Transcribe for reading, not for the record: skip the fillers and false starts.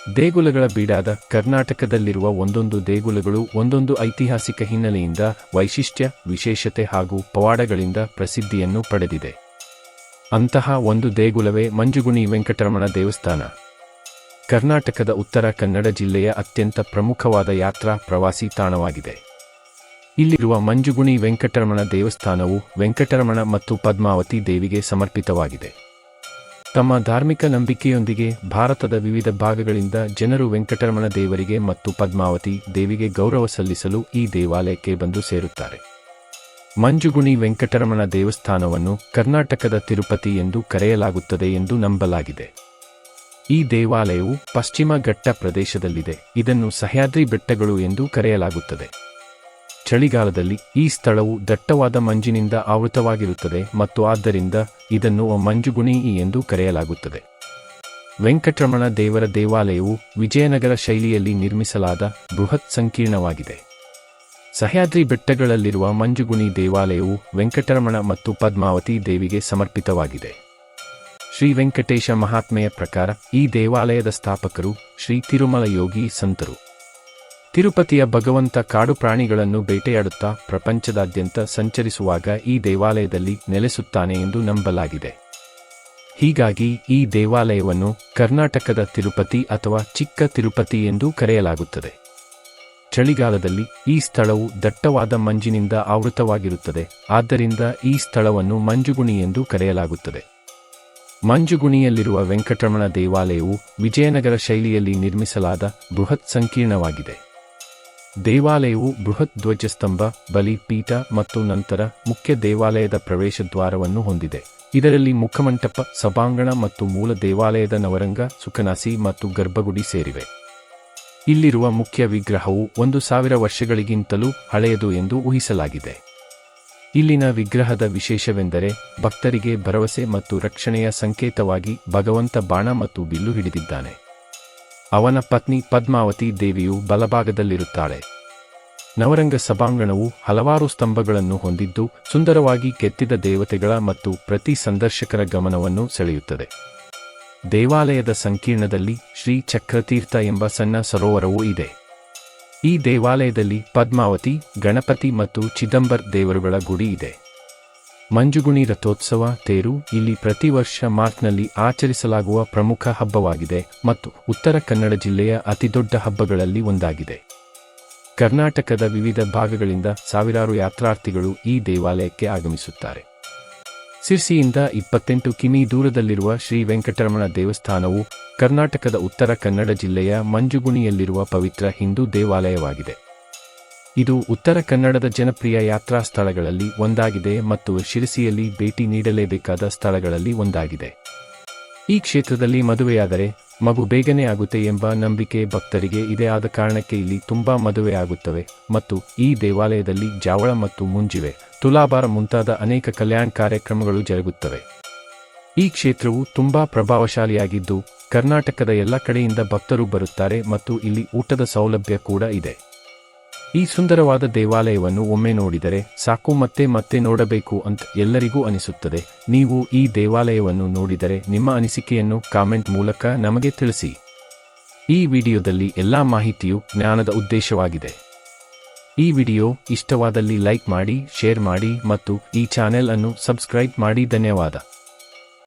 ದೇಗುಲಗಳ ಬೀಡಾದ ಕರ್ನಾಟಕದಲ್ಲಿರುವ ಒಂದೊಂದು ದೇಗುಲಗಳು ಒಂದೊಂದು ಐತಿಹಾಸಿಕ ಹಿನ್ನೆಲೆಯಿಂದ ವೈಶಿಷ್ಟ್ಯ, ವಿಶೇಷತೆ ಹಾಗೂ ಪವಾಡಗಳಿಂದ ಪ್ರಸಿದ್ಧಿಯನ್ನು ಪಡೆದಿದೆ. ಅಂತಹ ಒಂದು ದೇಗುಲವೇ ಮಂಜುಗುಣಿ ವೆಂಕಟರಮಣ ದೇವಸ್ಥಾನ. ಕರ್ನಾಟಕದ ಉತ್ತರ ಕನ್ನಡ ಜಿಲ್ಲೆಯ ಅತ್ಯಂತ ಪ್ರಮುಖವಾದ ಯಾತ್ರಾ ಪ್ರವಾಸಿ ತಾಣವಾಗಿದೆ. ಇಲ್ಲಿರುವ ಮಂಜುಗುಣಿ ವೆಂಕಟರಮಣ ದೇವಸ್ಥಾನವು ವೆಂಕಟರಮಣ ಮತ್ತು ಪದ್ಮಾವತಿ ದೇವಿಗೆ ಸಮರ್ಪಿತವಾಗಿದೆ. ತಮ್ಮ ಧಾರ್ಮಿಕ ನಂಬಿಕೆಯೊಂದಿಗೆ ಭಾರತದ ವಿವಿಧ ಭಾಗಗಳಿಂದ ಜನರು ವೆಂಕಟರಮಣ ದೇವರಿಗೆ ಮತ್ತು ಪದ್ಮಾವತಿ ದೇವಿಗೆ ಗೌರವ ಸಲ್ಲಿಸಲು ಈ ದೇವಾಲಯಕ್ಕೆ ಬಂದು ಸೇರುತ್ತಾರೆ. ಮಂಜುಗುಣಿ ವೆಂಕಟರಮಣ ದೇವಸ್ಥಾನವನ್ನು ಕರ್ನಾಟಕದ ತಿರುಪತಿ ಎಂದು ಕರೆಯಲಾಗುತ್ತದೆ ಎಂದು ನಂಬಲಾಗಿದೆ. ಈ ದೇವಾಲಯವು ಪಶ್ಚಿಮ ಘಟ್ಟ ಪ್ರದೇಶದಲ್ಲಿದೆ. ಇದನ್ನು ಸಹ್ಯಾದ್ರಿ ಬೆಟ್ಟಗಳು ಎಂದು ಕರೆಯಲಾಗುತ್ತದೆ. ಚಳಿಗಾಲದಲ್ಲಿ ಈ ಸ್ಥಳವು ದಟ್ಟವಾದ ಮಂಜಿನಿಂದ ಆವೃತವಾಗಿರುತ್ತದೆ ಮತ್ತು ಆದ್ದರಿಂದ ಇದನ್ನು ಮಂಜುಗುಣಿ ಎಂದು ಕರೆಯಲಾಗುತ್ತದೆ. ವೆಂಕಟರಮಣ ದೇವರ ದೇವಾಲಯವು ವಿಜಯನಗರ ಶೈಲಿಯಲ್ಲಿ ನಿರ್ಮಿಸಲಾದ ಬೃಹತ್ ಸಂಕೀರ್ಣವಾಗಿದೆ. ಸಹ್ಯಾದ್ರಿ ಬೆಟ್ಟಗಳಲ್ಲಿರುವ ಮಂಜುಗುಣಿ ದೇವಾಲಯವು ವೆಂಕಟರಮಣ ಮತ್ತು ಪದ್ಮಾವತಿ ದೇವಿಗೆ ಸಮರ್ಪಿತವಾಗಿದೆ. ಶ್ರೀ ವೆಂಕಟೇಶ ಮಹಾತ್ಮೆಯ ಪ್ರಕಾರ ಈ ದೇವಾಲಯದ ಸ್ಥಾಪಕರು ಶ್ರೀ ತಿರುಮಲ ಯೋಗಿ ಸಂತರು. ತಿರುಪತಿಯ ಭಗವಂತ ಕಾಡು ಪ್ರಾಣಿಗಳನ್ನು ಬೇಟೆಯಾಡುತ್ತಾ ಪ್ರಪಂಚದಾದ್ಯಂತ ಸಂಚರಿಸುವಾಗ ಈ ದೇವಾಲಯದಲ್ಲಿ ನೆಲೆಸುತ್ತಾನೆ ಎಂದು ನಂಬಲಾಗಿದೆ. ಹೀಗಾಗಿ ಈ ದೇವಾಲಯವನ್ನು ಕರ್ನಾಟಕದ ತಿರುಪತಿ ಅಥವಾ ಚಿಕ್ಕ ತಿರುಪತಿ ಎಂದು ಕರೆಯಲಾಗುತ್ತದೆ. ಚಳಿಗಾಲದಲ್ಲಿ ಈ ಸ್ಥಳವು ದಟ್ಟವಾದ ಮಂಜಿನಿಂದ ಆವೃತವಾಗಿರುತ್ತದೆ. ಆದ್ದರಿಂದ ಈ ಸ್ಥಳವನ್ನು ಮಂಜುಗುಣಿ ಎಂದು ಕರೆಯಲಾಗುತ್ತದೆ. ಮಂಜುಗುಣಿಯಲ್ಲಿರುವ ವೆಂಕಟರಮಣ ದೇವಾಲಯವು ವಿಜಯನಗರ ಶೈಲಿಯಲ್ಲಿ ನಿರ್ಮಿಸಲಾದ ಬೃಹತ್ ಸಂಕೀರ್ಣವಾಗಿದೆ. ದೇವಾಲಯವು ಬೃಹತ್ ಧ್ವಜಸ್ತಂಭ, ಬಲಿಪೀಠ ಮತ್ತು ನಂತರ ಮುಖ್ಯ ದೇವಾಲಯದ ಪ್ರವೇಶ ದ್ವಾರವನ್ನು ಹೊಂದಿದೆ. ಇದರಲ್ಲಿ ಮುಖಮಂಟಪ, ಸಭಾಂಗಣ ಮತ್ತು ಮೂಲ ದೇವಾಲಯದ ನವರಂಗ, ಸುಖನಾಸಿ ಮತ್ತು ಗರ್ಭಗುಡಿ ಸೇರಿವೆ. ಇಲ್ಲಿರುವ ಮುಖ್ಯ ವಿಗ್ರಹವು 1000 ವರ್ಷಗಳಿಗಿಂತಲೂ ಹಳೆಯದು ಎಂದು ಊಹಿಸಲಾಗಿದೆ. ಇಲ್ಲಿನ ವಿಗ್ರಹದ ವಿಶೇಷವೆಂದರೆ ಭಕ್ತರಿಗೆ ಭರವಸೆ ಮತ್ತು ರಕ್ಷಣೆಯ ಸಂಕೇತವಾಗಿ ಭಗವಂತ ಬಾಣ ಮತ್ತು ಬಿಲ್ಲು ಹಿಡಿದಿದ್ದಾನೆ. ಅವನ ಪತ್ನಿ ಪದ್ಮಾವತಿ ದೇವಿಯು ಬಲಭಾಗದಲ್ಲಿರುತ್ತಾಳೆ. ನವರಂಗ ಸಭಾಂಗಣವು ಹಲವಾರು ಸ್ತಂಭಗಳನ್ನು ಹೊಂದಿದ್ದು ಸುಂದರವಾಗಿ ಕೆತ್ತಿದ ದೇವತೆಗಳ ಮತ್ತು ಪ್ರತಿ ಸಂದರ್ಶಕರ ಗಮನವನ್ನು ಸೆಳೆಯುತ್ತದೆ. ದೇವಾಲಯದ ಸಂಕೀರ್ಣದಲ್ಲಿ ಶ್ರೀ ಚಕ್ರತೀರ್ಥ ಎಂಬ ಸಣ್ಣ ಸರೋವರವೂ ಇದೆ. ಈ ದೇವಾಲಯದಲ್ಲಿ ಪದ್ಮಾವತಿ, ಗಣಪತಿ ಮತ್ತು ಚಿದಂಬರ್ ದೇವರುಗಳ ಗುಡಿ ಇದೆ. ಮಂಜುಗುಣಿ ರಥೋತ್ಸವ ತೇರು ಇಲ್ಲಿ ಪ್ರತಿ ವರ್ಷ ಮಾರ್ಚ್ನಲ್ಲಿ ಆಚರಿಸಲಾಗುವ ಪ್ರಮುಖ ಹಬ್ಬವಾಗಿದೆ ಮತ್ತು ಉತ್ತರ ಕನ್ನಡ ಜಿಲ್ಲೆಯ ಅತಿದೊಡ್ಡ ಹಬ್ಬಗಳಲ್ಲಿ ಒಂದಾಗಿದೆ. ಕರ್ನಾಟಕದ ವಿವಿಧ ಭಾಗಗಳಿಂದ ಸಾವಿರಾರು ಯಾತ್ರಾರ್ಥಿಗಳು ಈ ದೇವಾಲಯಕ್ಕೆ ಆಗಮಿಸುತ್ತಾರೆ. ಸಿರ್ಸಿಯಿಂದ 28 ಕಿಮಿ ದೂರದಲ್ಲಿರುವ ಶ್ರೀ ವೆಂಕಟರಮಣ ದೇವಸ್ಥಾನವು ಕರ್ನಾಟಕದ ಉತ್ತರ ಕನ್ನಡ ಜಿಲ್ಲೆಯ ಮಂಜುಗುಣಿಯಲ್ಲಿರುವ ಪವಿತ್ರ ಹಿಂದೂ ದೇವಾಲಯವಾಗಿದೆ. ಇದು ಉತ್ತರ ಕನ್ನಡದ ಜನಪ್ರಿಯ ಯಾತ್ರಾ ಸ್ಥಳಗಳಲ್ಲಿ ಒಂದಾಗಿದೆ ಮತ್ತು ಶಿರಸಿಯಲ್ಲಿ ಭೇಟಿ ನೀಡಲೇಬೇಕಾದ ಸ್ಥಳಗಳಲ್ಲಿ ಒಂದಾಗಿದೆ. ಈ ಕ್ಷೇತ್ರದಲ್ಲಿ ಮದುವೆಯಾದರೆ ಮಗು ಬೇಗನೆ ಆಗುತ್ತೆ ಎಂಬ ನಂಬಿಕೆ ಭಕ್ತರಿಗೆ ಇದೆ. ಆದ ಕಾರಣಕ್ಕೆ ಇಲ್ಲಿ ತುಂಬಾ ಮದುವೆ ಆಗುತ್ತವೆ ಮತ್ತು ಈ ದೇವಾಲಯದಲ್ಲಿ ಜಾವಳ ಮತ್ತು ಮುಂಜಿವೆ, ತುಲಾಭಾರ ಮುಂತಾದ ಅನೇಕ ಕಲ್ಯಾಣ ಕಾರ್ಯಕ್ರಮಗಳು ಜರುಗುತ್ತವೆ. ಈ ಕ್ಷೇತ್ರವು ತುಂಬಾ ಪ್ರಭಾವಶಾಲಿಯಾಗಿದ್ದು ಕರ್ನಾಟಕದ ಎಲ್ಲ ಕಡೆಯಿಂದ ಭಕ್ತರು ಬರುತ್ತಾರೆ ಮತ್ತು ಇಲ್ಲಿ ಊಟದ ಸೌಲಭ್ಯ ಕೂಡ ಇದೆ. ಈ ಸುಂದರವಾದ ದೇವಾಲಯವನ್ನು ಒಮ್ಮೆ ನೋಡಿದರೆ ಸಾಕು ಮತ್ತೆ ಮತ್ತೆ ನೋಡಬೇಕು ಅಂತ ಎಲ್ಲರಿಗೂ ಅನಿಸುತ್ತದೆ. ನೀವು ಈ ದೇವಾಲಯವನ್ನು ನೋಡಿದರೆ ನಿಮ್ಮ ಅನಿಸಿಕೆಯನ್ನು ಕಾಮೆಂಟ್ ಮೂಲಕ ನಮಗೆ ತಿಳಿಸಿ. ಈ ವಿಡಿಯೋದಲ್ಲಿ ಎಲ್ಲಾ ಮಾಹಿತಿಯು ಜ್ಞಾನದ ಉದ್ದೇಶವಾಗಿದೆ. ಈ ವಿಡಿಯೋ ಇಷ್ಟವಾದಲ್ಲಿ ಲೈಕ್ ಮಾಡಿ, ಶೇರ್ ಮಾಡಿ ಮತ್ತು ಈ ಚಾನೆಲ್ ಅನ್ನು ಸಬ್ಸ್ಕ್ರೈಬ್ ಮಾಡಿ. ಧನ್ಯವಾದ.